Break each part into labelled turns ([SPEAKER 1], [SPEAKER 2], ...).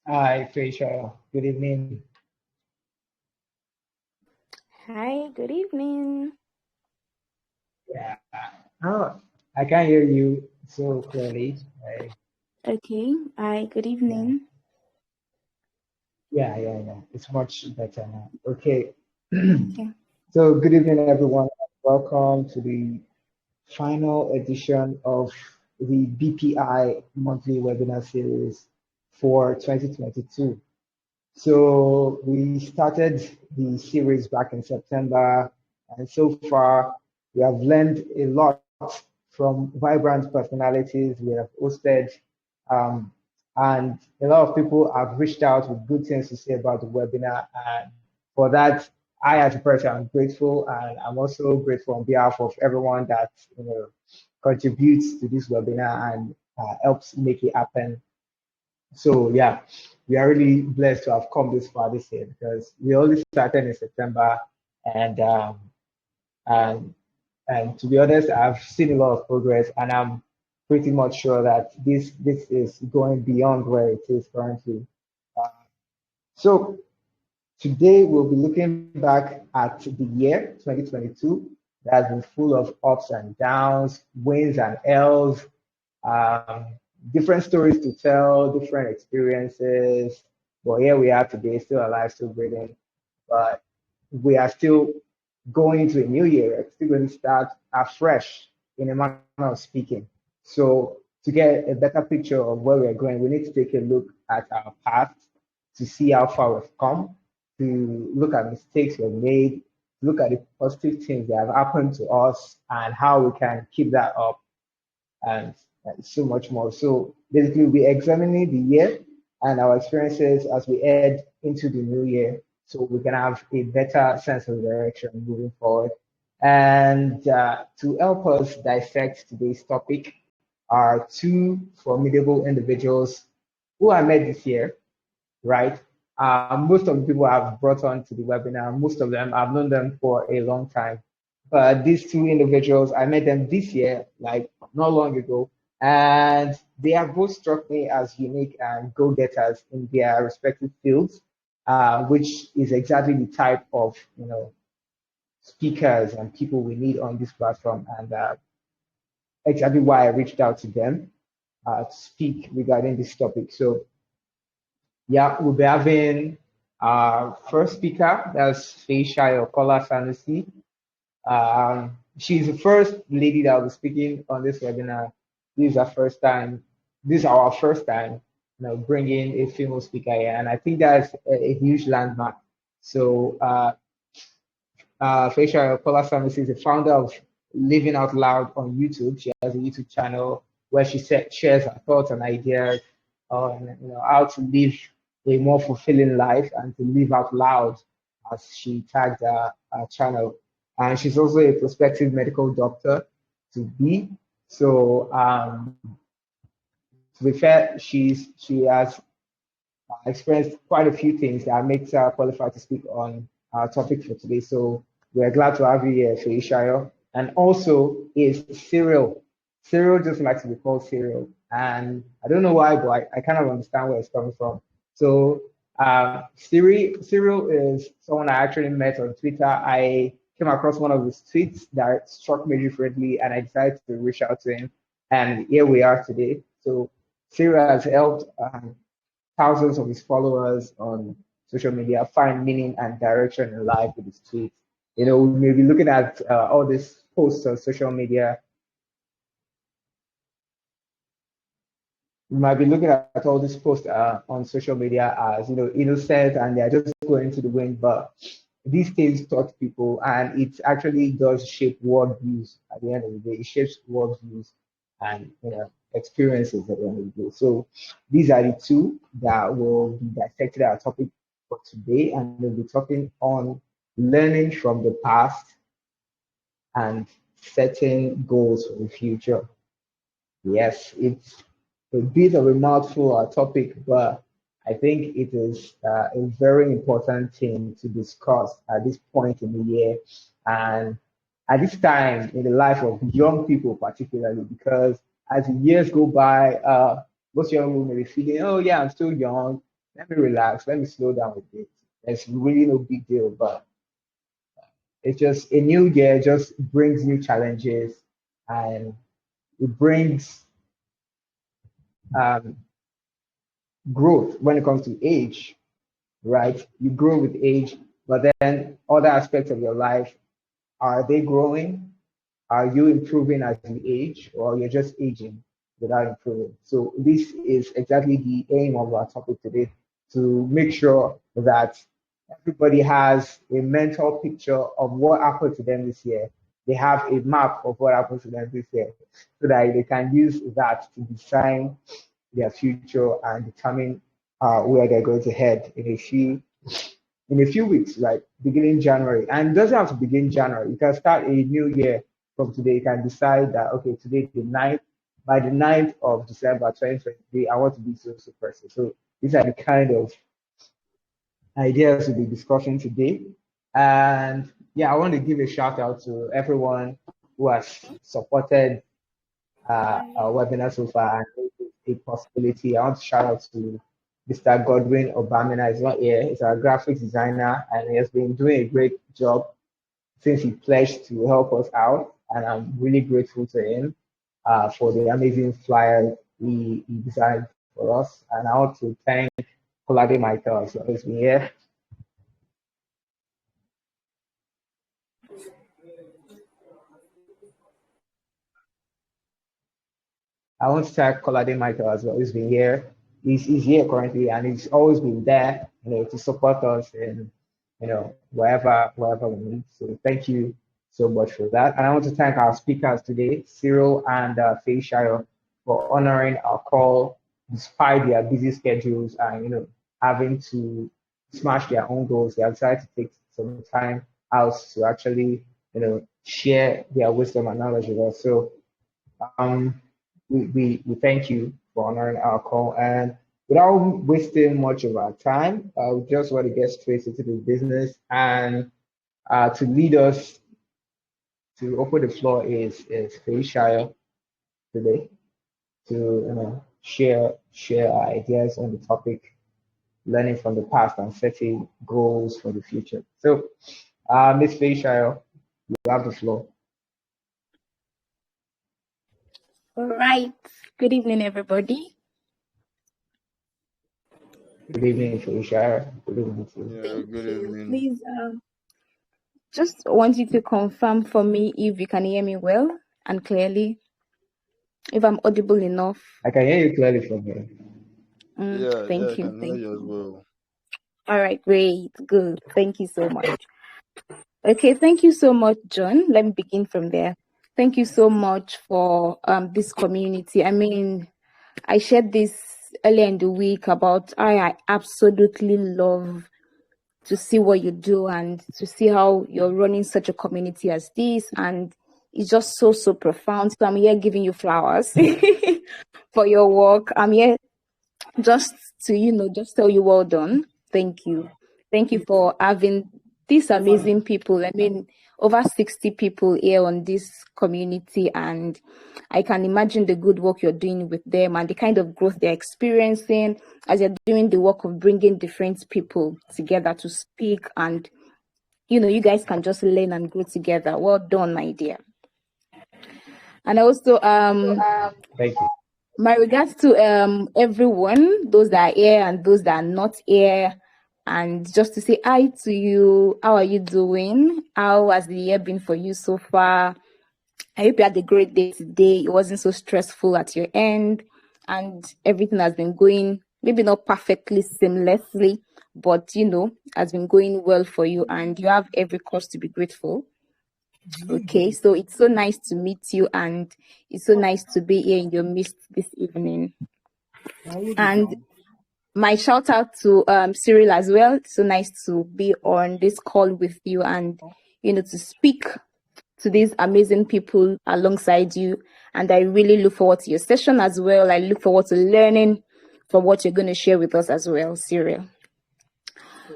[SPEAKER 1] Hi, Feyisayo. Good evening.
[SPEAKER 2] Hi, good evening.
[SPEAKER 1] Yeah. Oh, I can hear you so clearly.
[SPEAKER 2] Okay, hi, good
[SPEAKER 1] Yeah,
[SPEAKER 2] evening.
[SPEAKER 1] yeah. It's much better now. Okay.
[SPEAKER 2] Okay.
[SPEAKER 1] So, good evening, everyone. Welcome to the final edition of the BPI monthly webinar series for 2022. So we started the series back in September, and so far we have learned a lot from vibrant personalities we have hosted, um, and a lot of people have reached out with good things to say about the webinar. And for that, I, as a person, am grateful, and I'm also grateful on behalf of everyone that contributes to this webinar and helps make it happen. So yeah, we are really blessed to have come this far this year because we only started in September, and and and to be honest, I've seen a lot of progress, and I'm pretty much sure that this is going beyond where it is currently. Uh, so today we'll be looking back at the year 2022 that has been full of ups and downs, wins and L's, um, different stories to tell, different experiences. But here we are today, still alive, still breathing. But we are still going into a new year, still going to start afresh in a manner of speaking. So to get a better picture of where we're going, we need to take a look at our past to see how far we've come, to look at mistakes we've made, look at the positive things that have happened to us and how we can keep that up and so much more. So basically, we'll be examining the year and our experiences as we head into the new year so we can have a better sense of direction moving forward. And to help us dissect today's topic are two formidable individuals who I met this year, right? Most of the people I've brought on to the webinar, most of them, I've known them for a long time. But these two individuals, I met them this year, like not long ago, and they have both struck me as unique and go-getters in their respective fields, which is exactly the type of speakers and people we need on this platform, and exactly why I reached out to them to speak regarding this topic. So yeah, we'll be having our first speaker, that's Feyisayo Kola-Sanusi. She's the first lady that will be speaking on this webinar. This is our first time. This is our first time, bringing a female speaker here, and I think that's a huge landmark. So, Feyisayo Kola-Sanusi is the founder of Living Out Loud on YouTube. She has a YouTube channel where she shares her thoughts and ideas on how to live a more fulfilling life and to live out loud, as she tagged her channel. And she's also a prospective medical doctor to be. So to be fair, she has experienced quite a few things that makes her qualified to speak on our topic for today. So we're glad to have you here, Feyisayo. And also is Cyril. Cyril just likes to be called Cyril. And I don't know why, but I kind of understand where it's coming from. So Cyril is someone I actually met on Twitter. I came across one of his tweets that struck me differently, and I decided to reach out to him. And here we are today. So Cyril has helped thousands of his followers on social media find meaning and direction in life with his tweets. We may be looking at all these posts on social media. We might be looking at all these posts on social media as innocent and they're just going to the wind, but these things touch people and it actually does shape world views at the end of the day. It shapes world views and experiences at the end of the day. So these are the two that will be dissected our topic for today, and we'll be talking on learning from the past and setting goals for the future. Yes, it's a bit of a mouthful, our topic, but I think it is a very important thing to discuss at this point in the year and at this time in the life of young people, particularly because as the years go by, most young people may be feeling, oh, yeah, I'm still young. let me relax, let me slow down a bit. It's really no big deal, but it's just a new year just brings new challenges and it brings um, growth when it comes to age, right? You grow with age, but then other aspects of your life, are they growing? Are you improving as you age, or you're just aging without improving? So this is exactly the aim of our topic today, to make sure that everybody has a mental picture of what happened to them this year. They have a map of what happened to them this year, so that they can use that to design their future and determine where they're going to head in a few weeks, like beginning January. And it doesn't have to begin January. You can start a new year from today. You can decide that, okay, today the ninth, by the 9th of December 2023, I want to be so person. So these are the kind of ideas we'll be discussing today. And yeah, I want to give a shout out to everyone who has supported our webinar so far and made it a possibility. I want to shout out to Mr. Godwin Obamina. He's not here. He's our graphics designer and he has been doing a great job since he pledged to help us out. And I'm really grateful to him for the amazing flyer he designed for us. And I want to thank Kolade Michael for always being here. I want to thank Kolade Michael as well. He's been here. He's here currently, and he's always been there, to support us in, wherever we need. So thank you so much for that. And I want to thank our speakers today, Cyril and Feyisayo, for honoring our call despite their busy schedules and having to smash their own goals. They have decided to take some time out to actually share their wisdom and knowledge with us. So we thank you for honoring our call. And without wasting much of our time, we just want to get straight into the business. And to lead us, to open the floor is Feyisayo today to share our ideas on the topic, learning from the past and setting goals for the future. So, Ms. Feyisayo, you have the floor.
[SPEAKER 2] All right. Good evening, everybody.
[SPEAKER 1] Good evening, Feyisayo. Good evening to
[SPEAKER 3] you. Yeah, good evening.
[SPEAKER 2] Please, just want you to confirm for me if you can hear me well and clearly, if I'm audible enough.
[SPEAKER 1] I can hear you clearly from here.
[SPEAKER 2] Thank
[SPEAKER 3] I
[SPEAKER 2] you.
[SPEAKER 3] can hear you as well.
[SPEAKER 2] All right, great, good. Thank you so much. Okay, thank you so much, John. Let me begin from there. Thank you so much for this community. I mean, I shared this earlier in the week about I absolutely love to see what you do and to see how you're running such a community as this. And it's just so profound. So I'm here giving you flowers for your work. I'm here just to, just tell you well done. Thank you. Thank you for having these amazing people. I mean, over 60 people here on this community, and I can imagine the good work you're doing with them and the kind of growth they're experiencing as you're doing the work of bringing different people together to speak. And, you guys can just learn and grow together. Well done, my dear. And also,
[SPEAKER 1] Thank you.
[SPEAKER 2] my regards to everyone, those that are here and those that are not here, and just to say hi to you. How are you doing? How has the year been for you so far? I hope you had a great day today. It wasn't so stressful at your end, and everything has been going maybe not perfectly seamlessly, but has been going well for you, and you have every cause to be grateful. Okay, so it's so nice to meet you, and it's so nice to be here in your midst this evening. And my shout out to Cyril as well. It's so nice to be on this call with you and to speak to these amazing people alongside you. And I really look forward to your session as well. I look forward to learning from what you're going to share with us as well, Cyril.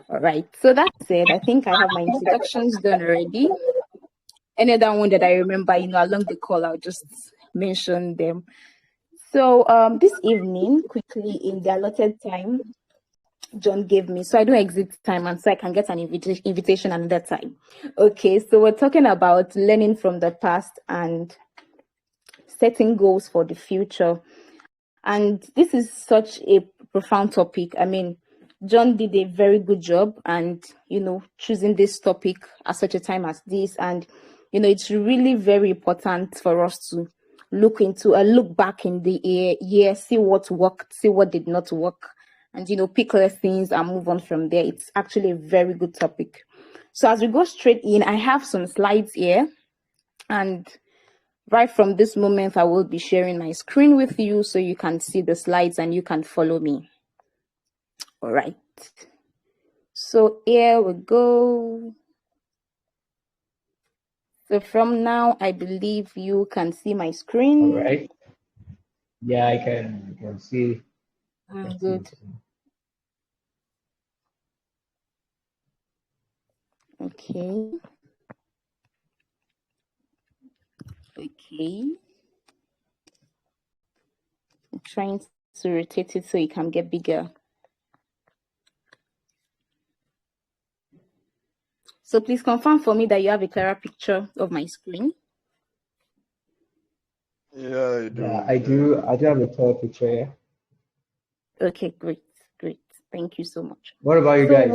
[SPEAKER 2] All right. So that said, I think I have my introductions done already. Any other one that I remember, along the call, I'll just mention them. So this evening, quickly in the allotted time, John gave me, so I don't exit time and so I can get an invitation another time. Okay, so we're talking about learning from the past and setting goals for the future. And this is such a profound topic. I mean, John did a very good job and, choosing this topic at such a time as this. And, it's really very important for us to look back in the year, see what worked, see what did not work, and, pick lessons and move on from there. It's actually a very good topic. So as we go straight in, I have some slides here, and right from this moment, I will be sharing my screen with you so you can see the slides and you can follow me. All right. So here we go. So from now, I believe you can see my screen.
[SPEAKER 1] All right. Yeah, I can see.
[SPEAKER 2] Good. Okay. Okay. I'm trying to rotate it so it can get bigger. So please confirm for me that you have a clearer picture of my screen.
[SPEAKER 3] Yeah, I do.
[SPEAKER 1] Yeah, I do have a clear picture here.
[SPEAKER 2] Okay, great. Thank you so much.
[SPEAKER 1] What about you guys?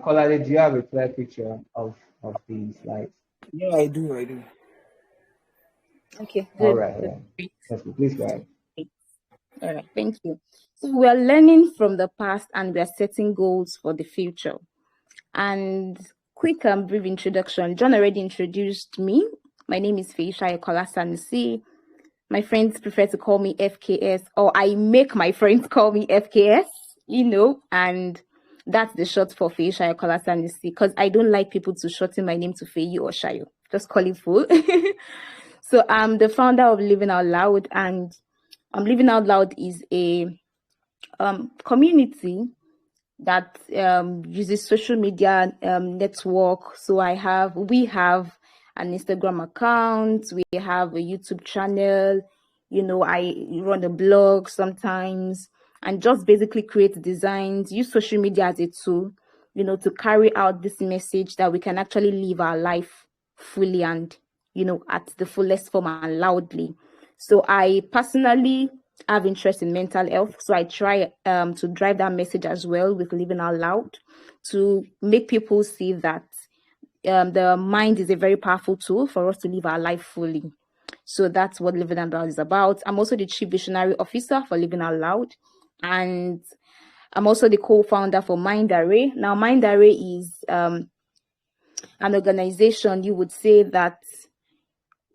[SPEAKER 1] Kola, do you have a clear picture of the slides?
[SPEAKER 4] Yeah, I do.
[SPEAKER 2] Okay, good.
[SPEAKER 1] All right. Yes, please go ahead.
[SPEAKER 2] All right, thank you. So we are learning from the past and we are setting goals for the future. And quick and brief introduction. John already introduced me. My name is Feyisayo Kola-Sanusi. My friends prefer to call me FKS, or I make my friends call me FKS, and that's the short for Feyisayo Kola-Sanusi, because I don't like people to shorten my name to Feyi or Shayo. Just call it full. So I'm the founder of Living Out Loud, and Living Out Loud is a community that uses social media network. So we have an Instagram account, we have a YouTube channel, I run a blog sometimes, and just basically create designs, use social media as a tool, to carry out this message that we can actually live our life fully and, at the fullest form and loudly. So I personally have interest in mental health, so I try to drive that message as well with Living Out Loud, to make people see that the mind is a very powerful tool for us to live our life fully. So that's what Living Out Loud is about. I'm also the Chief Visionary Officer for Living Out Loud, and I'm also the co-founder for Mind Array. Now, Mind Array is an organization, you would say, that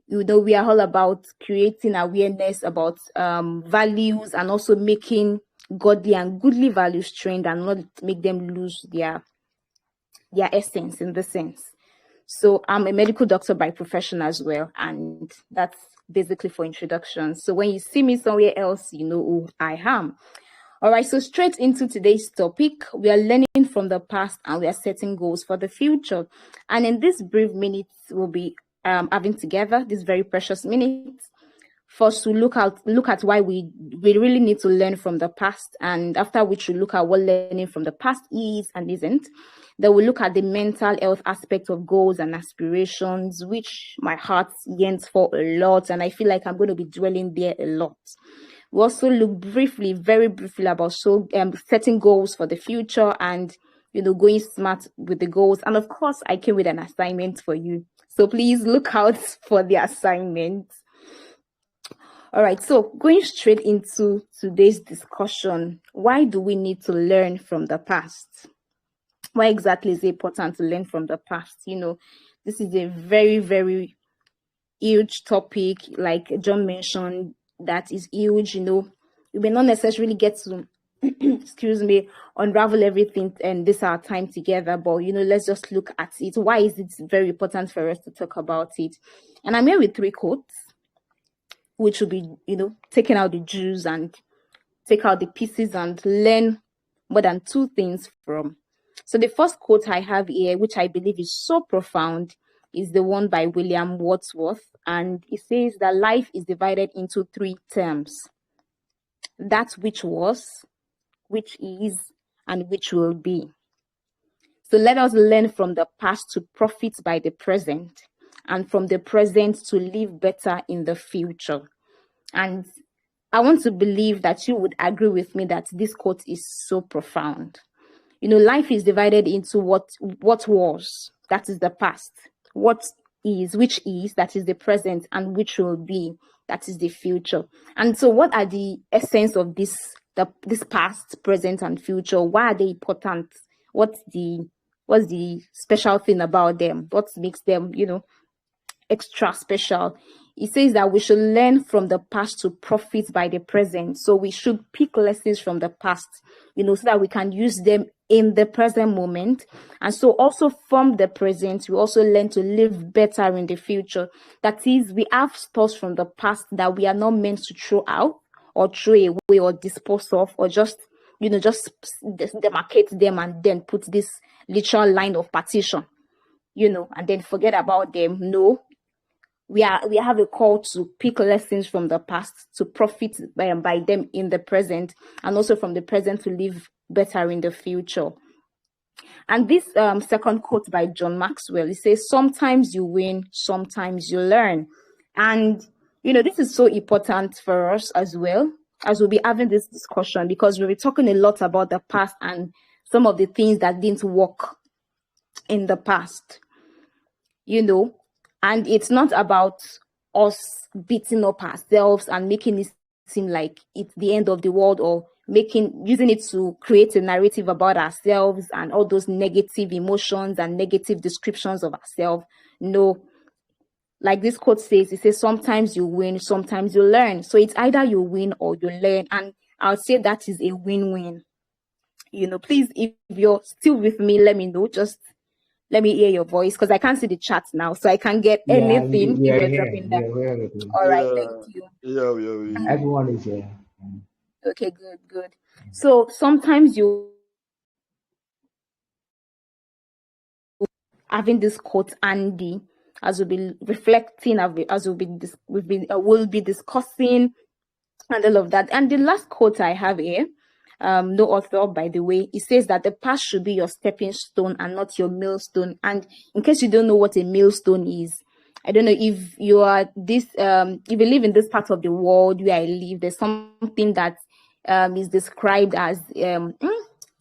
[SPEAKER 2] we are all about creating awareness about values, and also making godly and goodly values trend and not make them lose their essence in the sense. So I'm a medical doctor by profession as well, and that's basically for introduction. So when you see me somewhere else, you know who I am. All right, so straight into today's topic. We are learning from the past and we are setting goals for the future. And in this brief minutes, we'll be having together this very precious minutes for us to look at why we really need to learn from the past, and after which we look at what learning from the past is and isn't. Then we look at the mental health aspect of goals and aspirations, which my heart yearns for a lot, and I feel like I'm going to be dwelling there a lot. We also look very briefly about setting goals for the future and going smart with the goals. And of course, I came with an assignment for you, so please look out for the assignment. All right, so going straight into today's discussion, why do we need to learn from the past? Why exactly is it important to learn from the past? This is a very huge topic, like John mentioned, that is huge. We may not necessarily get to excuse me, unravel everything and this our time together, but let's just look at it. Why is it very important for us to talk about it? And I'm here with 3 quotes, which will be, taking out the juice and take out the pieces and learn more than 2 things from. So the first quote I have here, which I believe is so profound, is the one by William Wordsworth. And it says that life is divided into 3 terms: that which was, which is, and which will be. So let us learn from the past to profit by the present, and from the present to live better in the future. And I want to believe that you would agree with me that this quote is so profound. Life is divided into what was, that is the past, what is, which is, that is the present, and which will be, that is the future. And so what are the essence of this past, present, and future? Why are they important? What's the special thing about them? What makes them, extra special? It says that we should learn from the past to profit by the present. So we should pick lessons from the past, so that we can use them in the present moment. And so also from the present, we also learn to live better in the future. That is, we have stuff from the past that we are not meant to throw out or throw away or dispose of, or just demarcate them and then put this literal line of partition, and then forget about them. No, we have a call to pick lessons from the past to profit by them in the present, and also from the present to live better in the future. And this second quote by John Maxwell, it says, sometimes you win, sometimes you learn. And this is so important for us as well, as we'll be having this discussion, because we'll be talking a lot about the past and some of the things that didn't work in the past, and it's not about us beating up ourselves and making it seem like it's the end of the world, or using it to create a narrative about ourselves and all those negative emotions and negative descriptions of ourselves. No, like this quote says, it says, sometimes you win, sometimes you learn. So it's either you win or you learn. And I'll say that is a win-win. Please, if you're still with me, let me know. Just let me hear your voice, because I can't see the chat now, so I can't get anything if you're dropping that. All right, thank you.
[SPEAKER 3] Yeah.
[SPEAKER 1] Everyone is here.
[SPEAKER 2] Okay, good. So sometimes you having this quote handy as we'll be reflecting, as we'll be discussing and all of that. And the last quote I have here, no author, by the way, it says that the past should be your stepping stone and not your millstone. And in case you don't know what a millstone is, I don't know if you are this, if you live in this part of the world where I live, there's something that is described as a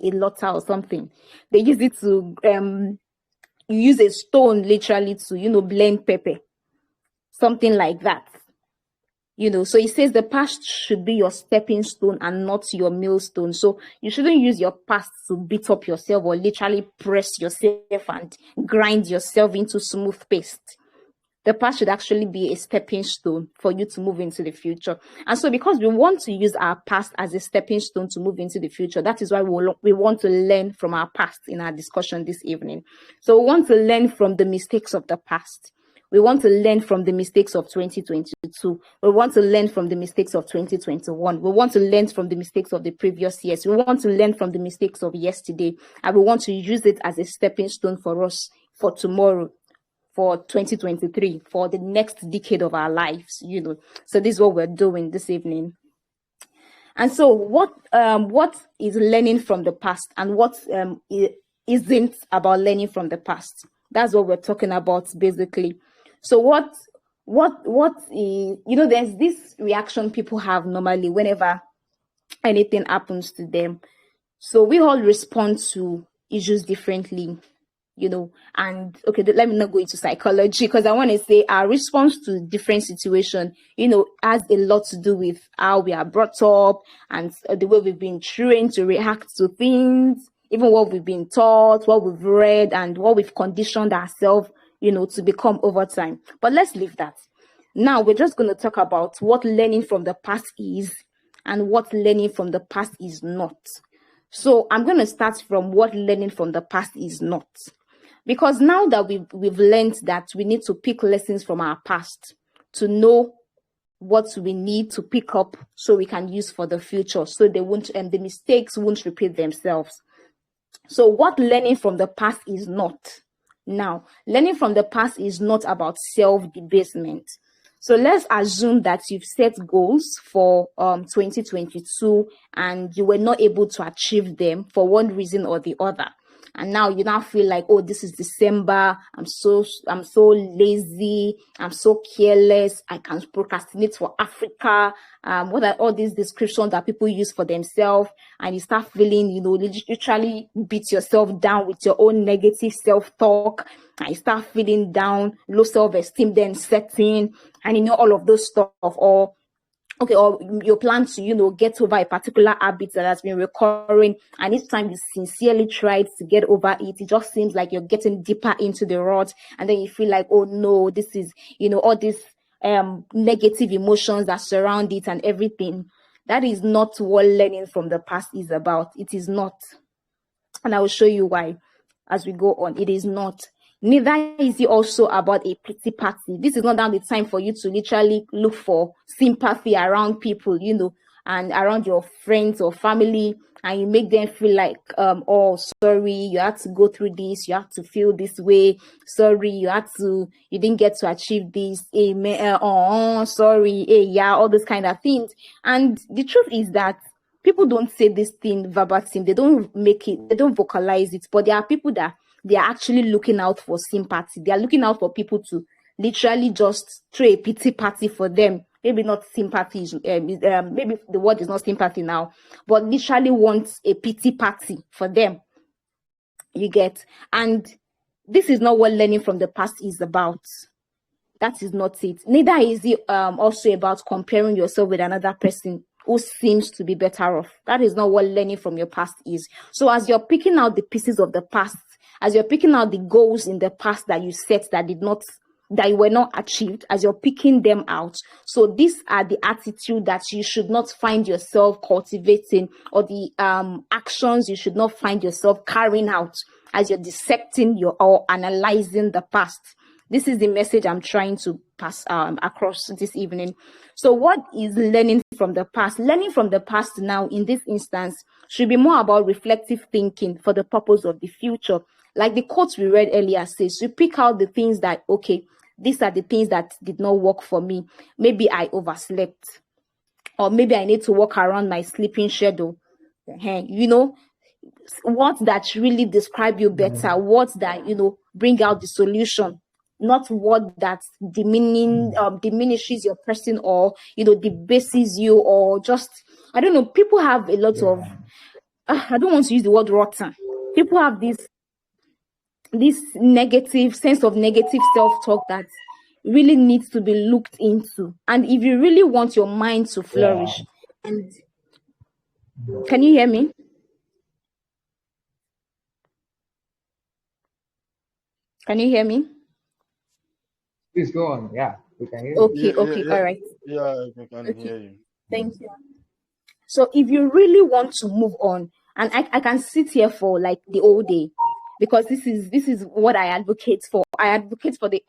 [SPEAKER 2] lotta or something. They use it to, you use a stone literally to, blend pepper, something like that. So it says the past should be your stepping stone and not your millstone. So you shouldn't use your past to beat up yourself or literally press yourself and grind yourself into smooth paste. The past should actually be a stepping stone for you to move into the future. And so because we want to use our past as a stepping stone to move into the future, that is why we want to learn from our past in our discussion this evening. So we want to learn from the mistakes of the past. We want to learn from the mistakes of 2022. We want to learn from the mistakes of 2021. We want to learn from the mistakes of the previous years. We want to learn from the mistakes of yesterday. And we want to use it as a stepping stone for us for tomorrow, for 2023, for the next decade of our lives, So this is what we're doing this evening. And so what is learning from the past and what isn't about learning from the past? That's what we're talking about basically. So what is, there's this reaction people have normally whenever anything happens to them. So we all respond to issues differently, and okay, let me not go into psychology, because I want to say our response to different situation, has a lot to do with how we are brought up and the way we've been trained to react to things, even what we've been taught, what we've read, and what we've conditioned ourselves, to become over time. But let's leave that. Now we're just going to talk about what learning from the past is and what learning from the past is not. So I'm going to start from what learning from the past is not. Because now that we've learned that we need to pick lessons from our past to know what we need to pick up so we can use for the future, so they won't, the mistakes won't repeat themselves. So what learning from the past is not. Now, learning from the past is not about self-debasement. So let's assume that you've set goals for 2022 and you were not able to achieve them for one reason or the other. And now you now feel like, oh, this is December. I'm so lazy. I'm so careless. I can procrastinate for Africa. What are all these descriptions that people use for themselves? And you start feeling, literally beat yourself down with your own negative self-talk. And you start feeling down, low self-esteem then setting, and all of those stuff. Or you plan to, get over a particular habit that has been recurring, and each time you sincerely tried to get over it, it just seems like you're getting deeper into the rut, and then you feel like, oh no, this is, all these negative emotions that surround it and everything. That is not what learning from the past is about. It is not. And I will show you why as we go on. It is not. Neither is it also about a pity party. This is not now the time for you to literally look for sympathy around people, and around your friends or family, and you make them feel like, oh, sorry, you had to go through this, you have to feel this way, sorry, you didn't get to achieve this, sorry, yeah, all those kind of things. And the truth is that people don't say this thing verbatim, they don't vocalize it, but there are people that they are actually looking out for sympathy. They are looking out for people to literally just throw a pity party for them. Maybe not sympathy, maybe the word is not sympathy now, but literally wants a pity party for them. You get? And this is not what learning from the past is about. That is not it. Neither is it also about comparing yourself with another person who seems to be better off. That is not what learning from your past is. So as you're picking out the pieces of the past, as you're picking out the goals in the past that you set that were not achieved, as you're picking them out, so these are the attitude that you should not find yourself cultivating, or the actions you should not find yourself carrying out as you're dissecting or analyzing the past. This is the message I'm trying to pass across this evening. So what is learning from the past? Learning from the past now, in this instance, should be more about reflective thinking for the purpose of the future. Like the quote we read earlier says, you pick out the things that, okay, these are the things that did not work for me. Maybe I overslept, or maybe I need to work around my sleeping schedule. Words that really describe you better, words that, bring out the solution, not what that diminishes your person, or, debases you, or just, I don't know, people have a lot of, I don't want to use the word rotten. People have this negative sense of negative self-talk that really needs to be looked into. And if you really want your mind to flourish, and can you hear me? Can you hear me?
[SPEAKER 1] Please go on. Yeah, we can hear you.
[SPEAKER 2] Okay, all right.
[SPEAKER 3] Yeah, I can hear you.
[SPEAKER 2] Thank you. So if you really want to move on, and I can sit here for like the whole day, because this is what I advocate for. I advocate for the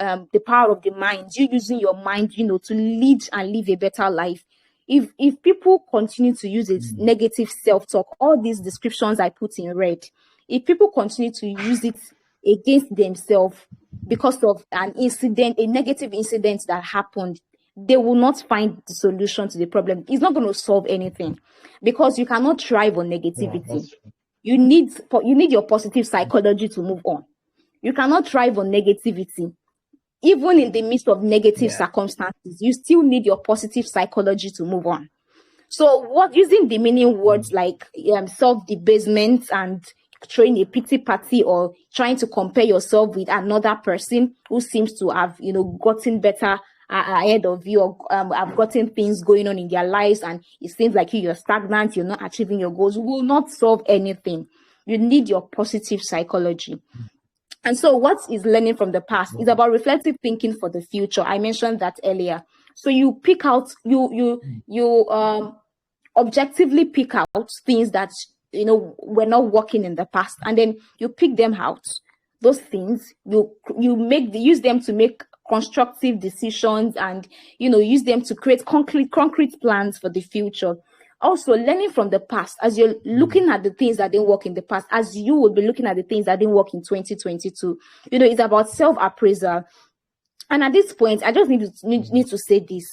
[SPEAKER 2] power of the mind. You using your mind, to lead and live a better life. If people continue to use it negative self-talk, all these descriptions I put in red, if people continue to use it against themselves because of a negative incident that happened, they will not find the solution to the problem. It's not going to solve anything, because you cannot thrive on negativity. You need your positive psychology to move on. You cannot thrive on negativity. Even in the midst of negative circumstances, you still need your positive psychology to move on. So using demeaning words like self-debasement and throwing a pity party, or trying to compare yourself with another person who seems to have, gotten better ahead of you, or have gotten things going on in their lives, and it seems like you're stagnant, you're not achieving your goals, will not solve anything. You need your positive psychology. And so what is learning from the past? It's about reflective thinking for the future. I mentioned that earlier. So you pick out, you objectively pick out things that, were not working in the past, and then you pick them out. Those things, you use them to make constructive decisions, and, use them to create concrete plans for the future. Also, learning from the past, as you're looking at the things that didn't work in the past, as you will be looking at the things that didn't work in 2022, it's about self-appraisal. And at this point, I just need to say this,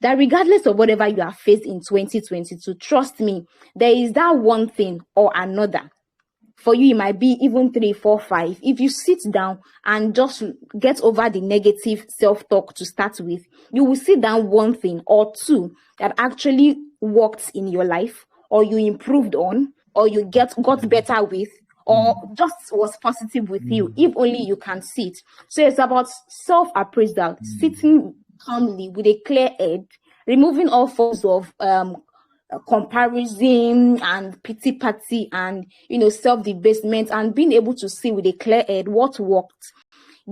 [SPEAKER 2] that regardless of whatever you have faced in 2022, trust me, there is that one thing or another. For you, it might be even 3, 4, 5. If you sit down and just get over the negative self-talk to start with, you will sit down one thing or two that actually worked in your life, or you improved on, or you got better with, or just was positive with you, if only you can see it. So it's about self-appraisal, sitting calmly with a clear head, removing all forms of comparison and pity party and self-debasement, and being able to see with a clear head what worked.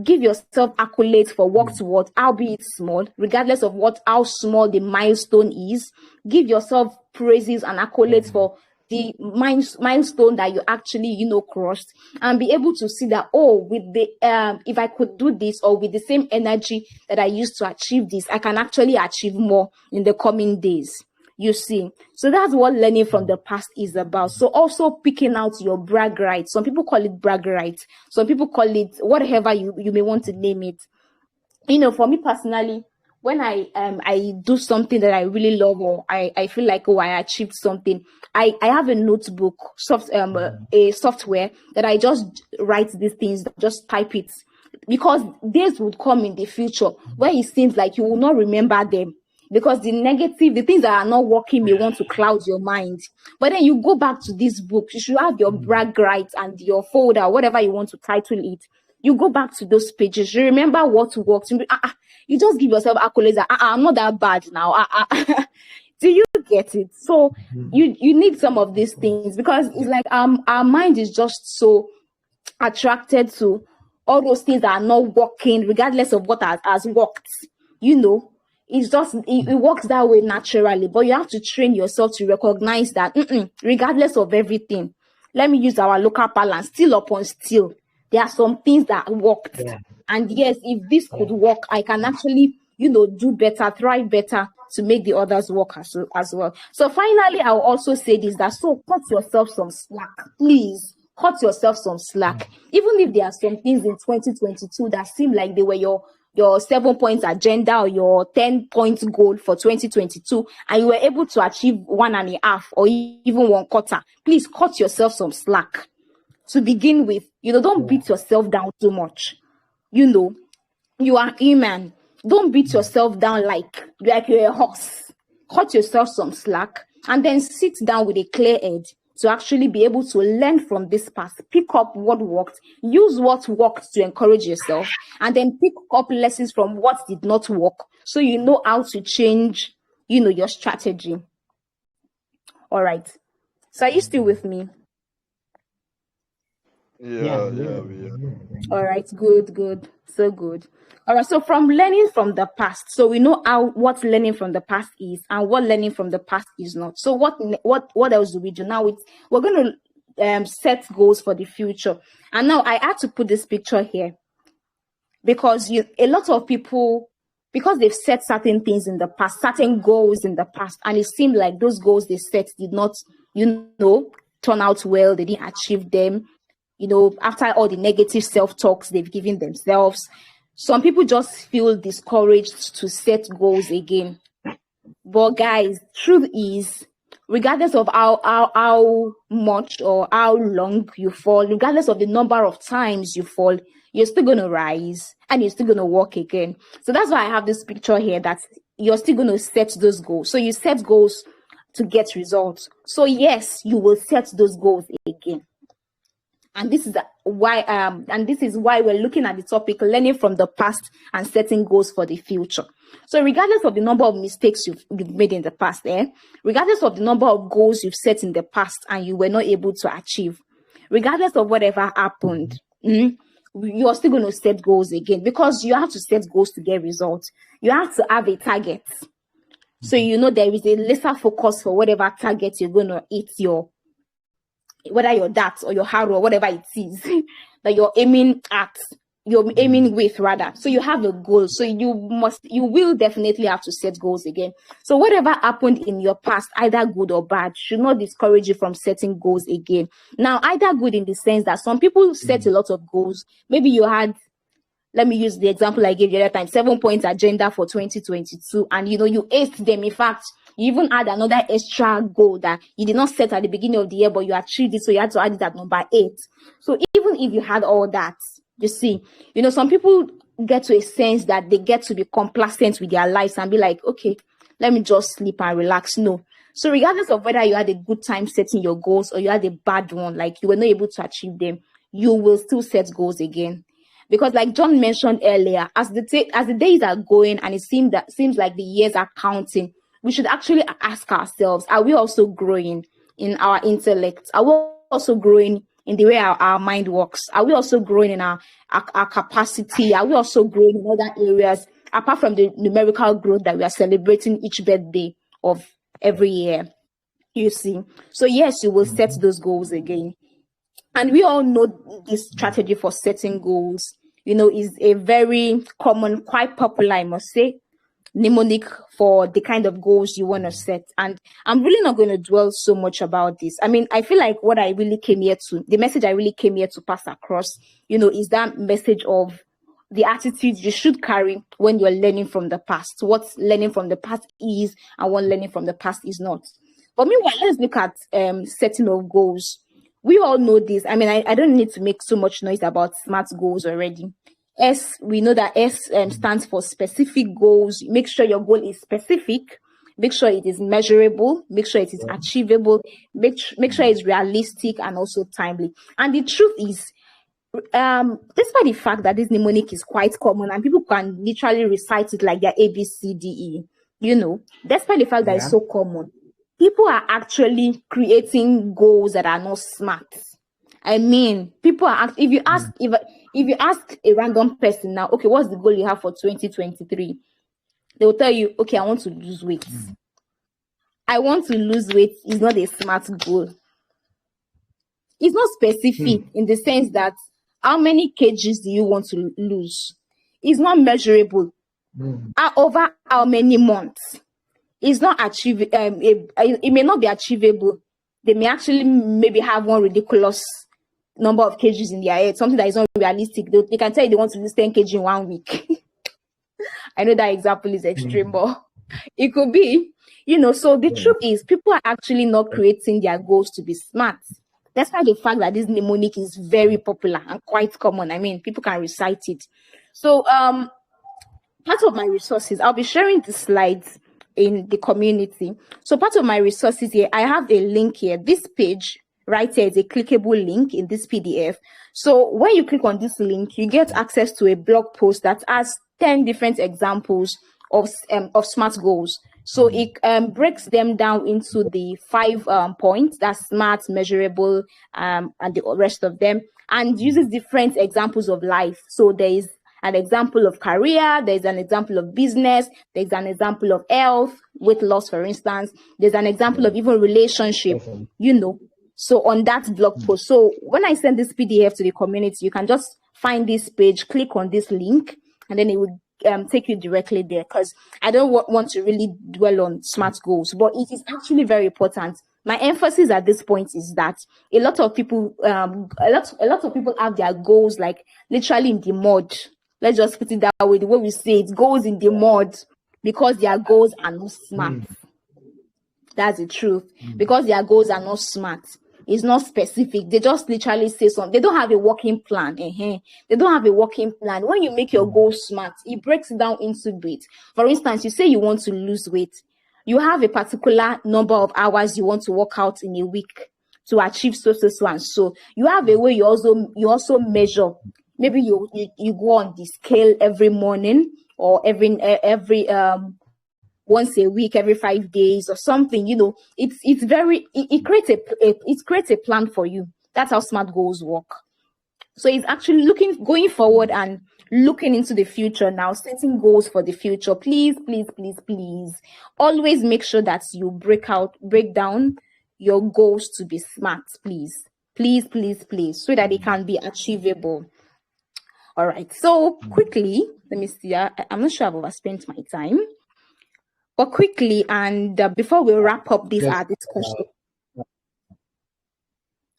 [SPEAKER 2] Give yourself accolades for work towards, albeit small, regardless of how small the milestone is. Give yourself praises and accolades for the milestone that you actually crossed, and be able to see that, with the if I could do this, or with the same energy that I used to achieve this, I can actually achieve more in the coming days. You see, so that's what learning from the past is about. So also picking out your brag rights. Some people call it brag rights. Some people call it whatever you may want to name it. For me personally, when I do something that I really love, or I feel like, I achieved something, I have a notebook, a software that I just write these things, just type it, because days would come in the future where it seems like you will not remember them, because the things that are not working may want to cloud your mind. But then you go back to this book, you should have your brag rights and your folder, whatever you want to title it. You go back to those pages, you remember what worked. You just give yourself accolades that I'm not that bad now. Do you get it? So you need some of these things, because it's like our mind is just so attracted to all those things that are not working, regardless of what has worked. It's just, it works that way naturally, but you have to train yourself to recognize that regardless of everything, let me use our local balance, still upon still, there are some things that worked. And yes, if this could work, I can actually, do better, thrive better to make the others work as well. So finally, I'll also say this, that so cut yourself some slack, please. Cut yourself some slack. Even if there are some things in 2022 that seem like they were your 7-point agenda or your 10-point goal for 2022, and you were able to achieve 1.5 or even 1/4, please cut yourself some slack to begin with. Don't beat yourself down too much. You are human. Don't beat yourself down like you're a horse. Cut yourself some slack, and then sit down with a clear head to actually be able to learn from this past, pick up what worked, use what worked to encourage yourself, and then pick up lessons from what did not work, so you know how to change, your strategy. All right. So are you still with me?
[SPEAKER 3] Yeah.
[SPEAKER 2] All right, good. So good. All right, so from learning from the past, so we know what learning from the past is and what learning from the past is not. So what else do we do now? We're going to set goals for the future. And now I had to put this picture here because a lot of people, because they've set certain things in the past, certain goals in the past, and it seemed like those goals they set did not, turn out well. They didn't achieve them. After all the negative self-talks they've given themselves, some people just feel discouraged to set goals again. But guys, truth is, regardless of how much or how long you fall, regardless of the number of times you fall, you're still going to rise and you're still going to walk again. So that's why I have this picture here, that you're still going to set those goals. So you set goals to get results. So yes, you will set those goals again. And this is why we're looking at the topic, learning from the past and setting goals for the future. So regardless of the number of mistakes you've made in the past, regardless of the number of goals you've set in the past and you were not able to achieve, regardless of whatever happened, you're still going to set goals again, because you have to set goals to get results. You have to have a target. So there is a laser focus for whatever target you're going to hit, whether your darts or your arrow or whatever it is that you're aiming with rather. So you have a goal. So you will definitely have to set goals again. So whatever happened in your past, either good or bad, should not discourage you from setting goals again. Now, either good in the sense that some people set a lot of goals. Maybe you had let me use the example I gave the other time, 7-point agenda for 2022, and you aced them. In fact, you even add another extra goal that you did not set at the beginning of the year, but you achieved it, so you had to add it at number 8. So even if you had all that, you see, some people get to a sense that they get to be complacent with their lives and be like, okay, let me just sleep and relax. No. So regardless of whether you had a good time setting your goals or you had a bad one, like you were not able to achieve them, you will still set goals again. Because like John mentioned earlier, as the days are going and it seems like the years are counting, we should actually ask ourselves, are we also growing in our intellect? Are we also growing in the way our mind works? Are we also growing in our capacity? Are we also growing in other areas apart from the numerical growth that we are celebrating each birthday of every year? You see. So yes, you will set those goals again. And we all know this strategy for setting goals, is a very common, quite popular, I must say, mnemonic for the kind of goals you want to set. And I'm really not going to dwell so much about this. I mean, I feel like the message I really came here to pass across, is that message of the attitude you should carry when you're learning from the past, what learning from the past is and what learning from the past is not. But meanwhile, let's look at setting of goals. We all know this. I mean, I don't need to make so much noise about SMART goals already. We know that S stands for specific goals. Make sure your goal is specific. Make sure it is measurable. Make sure it is achievable. Make sure it's realistic and also timely. And the truth is, despite the fact that this mnemonic is quite common and people can literally recite it like their ABCDE, despite the fact that it's so common, people are actually creating goals that are not smart. I mean, people are if you ask a random person now, okay, what's the goal you have for 2023? They will tell you, okay, I want to lose weight. I want to lose weight is not a smart goal. It's not specific in the sense that how many kgs do you want to lose? It's not measurable. Over how many months? It's not achievable. It may not be achievable. They may actually maybe have one ridiculous number of kgs in their head, something that is not realistic. They can tell you they want to lose 10 kg in 1 week. I know that example is extreme, but it could be, so the truth is people are actually not creating their goals to be smart. That's why the fact that this mnemonic is very popular and quite common. I mean, people can recite it. So part of my resources, I'll be sharing the slides in the community. So part of my resources here, I have a link here. This page right here is a clickable link in this PDF. So when you click on this link, you get access to a blog post that has 10 different examples of SMART goals. So it breaks them down into the 5 points, that's SMART, measurable, and the rest of them, and uses different examples of life. So there is an example of career, there's an example of business, there's an example of health, weight loss, for instance, there's an example of even relationship, So on that blog post, so when I send this PDF to the community, you can just find this page, click on this link, and then it will take you directly there, because I don't want to really dwell on SMART goals, but it is actually very important. My emphasis at this point is that a lot of people have their goals like literally in the mud. Let's just put it that way. The way we say it, goes in the mud, because their goals are not smart. That's the truth. Because their goals are not smart. It's not specific. They just literally say something. They don't have a working plan. They don't have a working plan. When you make your goals smart, it breaks down into bits. For instance, you say you want to lose weight. You have a particular number of hours you want to work out in a week to achieve so and so. You have a way you also measure. Maybe you go on the scale every morning or every once a week, every 5 days or something. It creates a plan for you. That's how SMART goals work. So it's actually going forward and looking into the future now, setting goals for the future. Please, please, please, please, always make sure that you break down your goals to be smart, please. Please, please, please, so that it can be achievable. All right. So quickly, let me see. I'm not sure I've overspent my time. But quickly, and before we wrap up this discussion,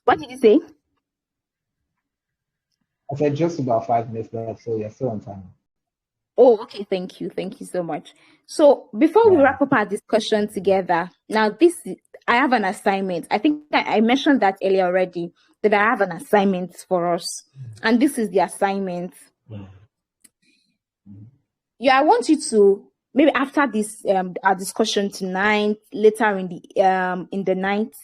[SPEAKER 2] what did you say?
[SPEAKER 1] I said just about 5 minutes left, so you're still on time.
[SPEAKER 2] Oh, okay. Thank you. Thank you so much. So before we
[SPEAKER 1] Yeah.
[SPEAKER 2] wrap up our discussion together, now I have an assignment. I think I mentioned that earlier already, that I have an assignment for us. And this is the assignment. Yeah, I want you to, maybe after this our discussion tonight, later in the night,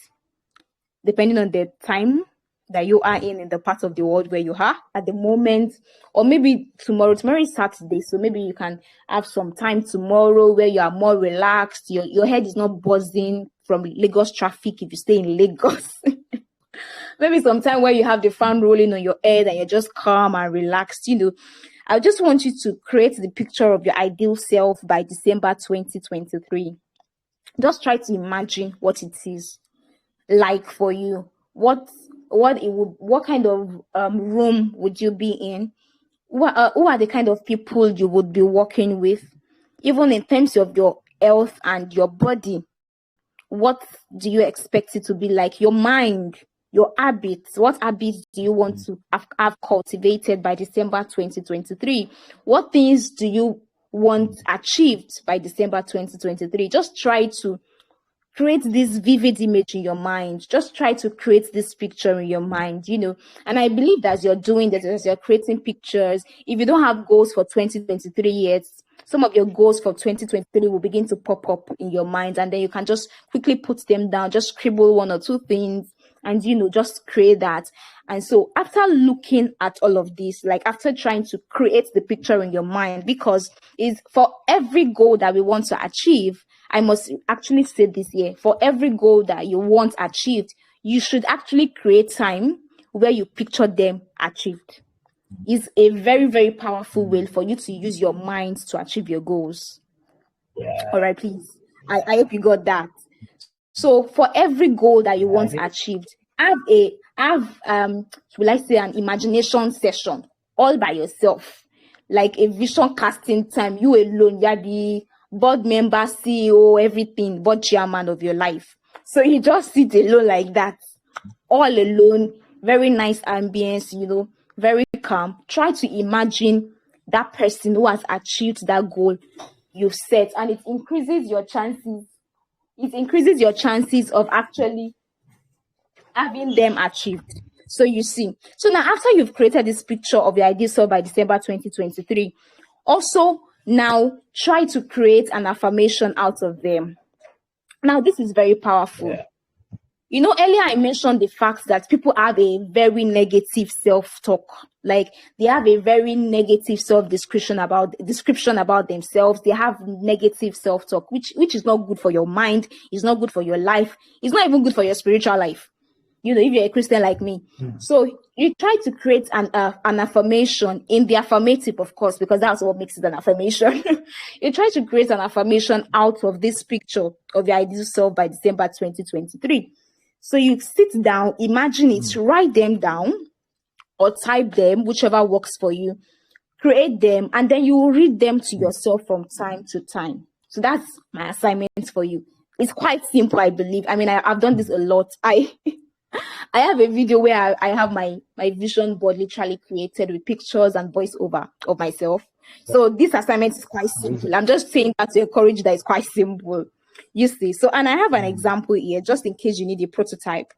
[SPEAKER 2] depending on the time that you are in the part of the world where you are at the moment, or maybe tomorrow. Tomorrow is Saturday, so maybe you can have some time tomorrow where you are more relaxed. Your head is not buzzing from Lagos traffic if you stay in Lagos. Maybe sometime where you have the fan rolling on your head and you're just calm and relaxed. I just want you to create the picture of your ideal self by December 2023. Just try to imagine what it is like for you. What kind of room would you be in? Who are the kind of people you would be working with? Even in terms of your health and your body, what do you expect it to be like? Your mind, your habits, what habits do you want to have cultivated by December 2023? What things do you want achieved by December 2023? Just try to create this vivid image in your mind. Just try to create this picture in your mind, And I believe that as you're doing that, as you're creating pictures, if you don't have goals for 2023 yet, some of your goals for 2023 will begin to pop up in your mind, and then you can just quickly put them down, just scribble one or two things, and just create that. And so after looking at all of this, like after trying to create the picture in your mind, because it's for every goal that we want to achieve, I must actually say this here, for every goal that you want achieved, you should actually create time where you picture them achieved. It's a very, very powerful way for you to use your mind to achieve your goals.
[SPEAKER 1] Yeah.
[SPEAKER 2] All right, please. I hope you got that. So for every goal that you want achieved, will I say, an imagination session all by yourself, like a vision casting time. You alone, you are the board member, CEO, everything, board chairman of your life. So you just sit alone like that, all alone, very nice ambience, very calm. Try to imagine that person who has achieved that goal you've set, and it increases your chances. It increases your chances of actually having them achieved. So you see. So now, after you've created this picture of your ideal self by December 2023, also now try to create an affirmation out of them. Now, this is very powerful.
[SPEAKER 1] Yeah.
[SPEAKER 2] Earlier I mentioned the fact that people have a very negative self-talk. Like they have a very negative description about themselves. They have negative self-talk, which is not good for your mind. It's not good for your life. It's not even good for your spiritual life. If you're a Christian like me. So you try to create an affirmation in the affirmative, of course, because that's what makes it an affirmation. You try to create an affirmation out of this picture of your ideal self by December 2023. So you sit down, imagine it, write them down or type them, whichever works for you, create them, and then you will read them to yourself from time to time. So that's my assignment for you. It's quite simple, I believe. I mean, I've done this a lot. I have a video where I have my vision board literally created with pictures and voiceover of myself. So this assignment is quite simple. I'm just saying that to encourage that it's quite simple. You see. So, and I have an example here, just in case you need a prototype.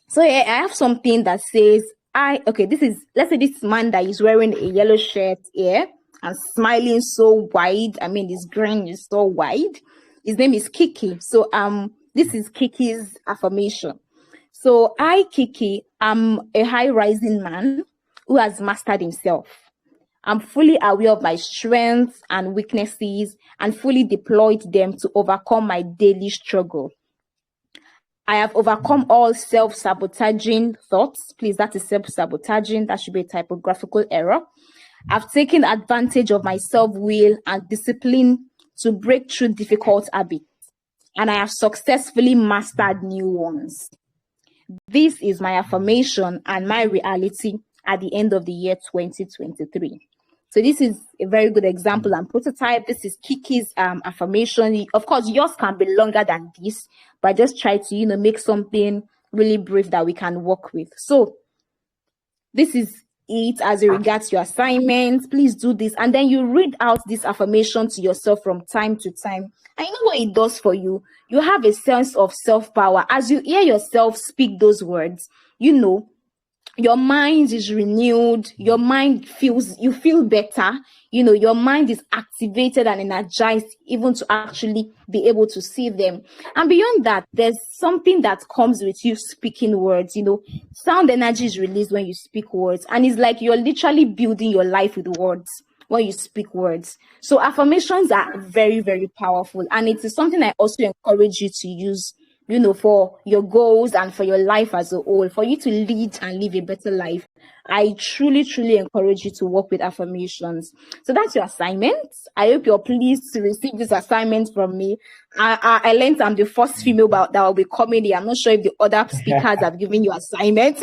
[SPEAKER 2] So yeah, I have something that says, let's say this man that is wearing a yellow shirt here and smiling so wide. I mean, his grin is so wide. His name is Kiki. So this is Kiki's affirmation. So I, Kiki, am a high-rising man who has mastered himself. I'm fully aware of my strengths and weaknesses and fully deployed them to overcome my daily struggle. I have overcome all self-sabotaging thoughts. Please, that is self-sabotaging. That should be a typographical error. I've taken advantage of my self-will and discipline to break through difficult habits, and I have successfully mastered new ones. This is my affirmation and my reality at the end of the year 2023. So this is a very good example and prototype. This is Kiki's affirmation. Of course, yours can be longer than this, but just try to, make something really brief that we can work with. So this is it as it regards your assignments. Please do this. And then you read out this affirmation to yourself from time to time. And you know what it does for you? You have a sense of self-power. As you hear yourself speak those words, your mind is renewed, your mind you feel better, your mind is activated and energized even to actually be able to see them. And beyond that, there's something that comes with you speaking words. Sound energy is released when you speak words, and it's like you're literally building your life with words when you speak words. So affirmations are very, very powerful, and it is something I also encourage you to use for your goals and for your life as a whole, for you to lead and live a better life. I truly, truly encourage you to work with affirmations. So that's your assignment. I hope you're pleased to receive this assignment from me. I learned I'm the first female that will be coming here. I'm not sure if the other speakers have given you assignment,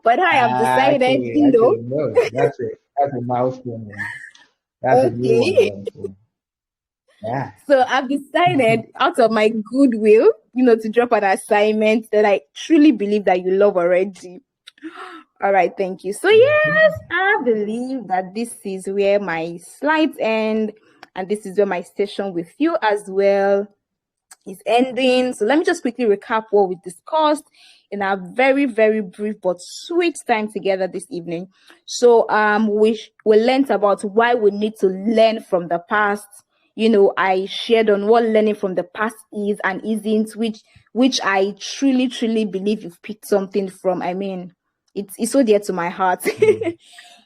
[SPEAKER 2] but I have decided,
[SPEAKER 1] Actually, no, that's it. That's a milestone. That's a new one. So, yeah.
[SPEAKER 2] So I've decided out of my goodwill, to drop an assignment that I truly believe that you love already. All right, thank you. So yes, I believe that this is where my slides end, and this is where my session with you as well is ending. So let me just quickly recap what we discussed in our very, very brief but sweet time together this evening. So we learned about why we need to learn from the past. I shared on what learning from the past is and isn't, which I truly, truly believe you've picked something from. I mean, it's so dear to my heart.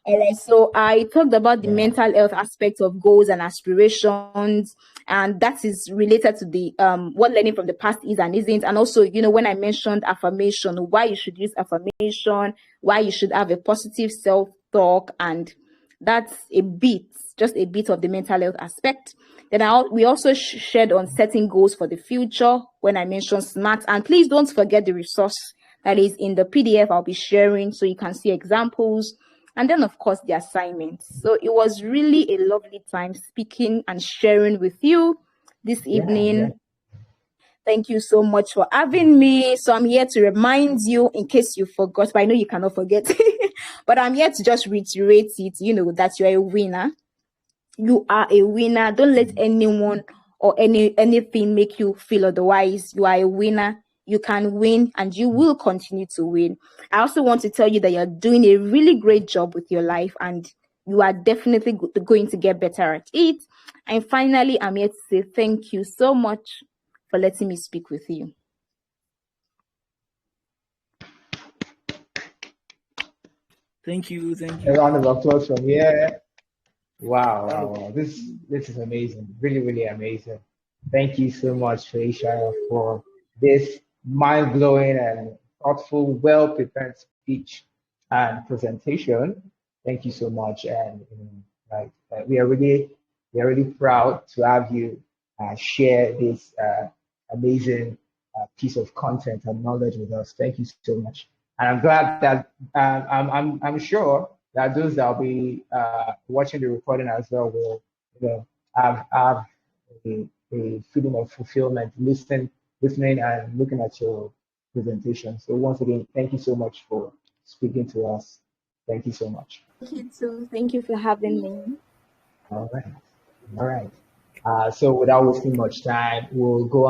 [SPEAKER 2] All right, so I talked about the mental health aspect of goals and aspirations, and that is related to the what learning from the past is and isn't. And also, when I mentioned affirmation, why you should use affirmation, why you should have a positive self-talk, and that's just a bit of the mental health aspect. Then we also shared on setting goals for the future when I mentioned SMART. And please don't forget the resource that is in the PDF I'll be sharing so you can see examples. And then, of course, the assignments. So it was really a lovely time speaking and sharing with you this evening.
[SPEAKER 1] Yeah.
[SPEAKER 2] Thank you so much for having me. So I'm here to remind you, in case you forgot, but I know you cannot forget, but I'm here to just reiterate it, that you're a winner. You are a winner. Don't let anyone or anything make you feel otherwise. You are a winner. You can win and you will continue to win. I also want to tell you that you're doing a really great job with your life and you are definitely going to get better at it. And finally, I'm here to say thank you so much for letting me speak with you.
[SPEAKER 4] Thank you.
[SPEAKER 1] A round of applause from here. Wow. This is amazing. Really, really amazing. Thank you so much, Feyisayo, for this mind-blowing and thoughtful, well-prepared speech and presentation. Thank you so much. And we are really proud to have you share this amazing piece of content and knowledge with us. Thank you so much. And I'm glad that I'm sure that those that will be watching the recording as well will have a feeling of fulfillment listening and looking at your presentation. So once again, thank you so much for speaking to us. Thank you so much.
[SPEAKER 2] Thank you too. Thank you for having me.
[SPEAKER 1] All right. So without wasting much time, we'll go on.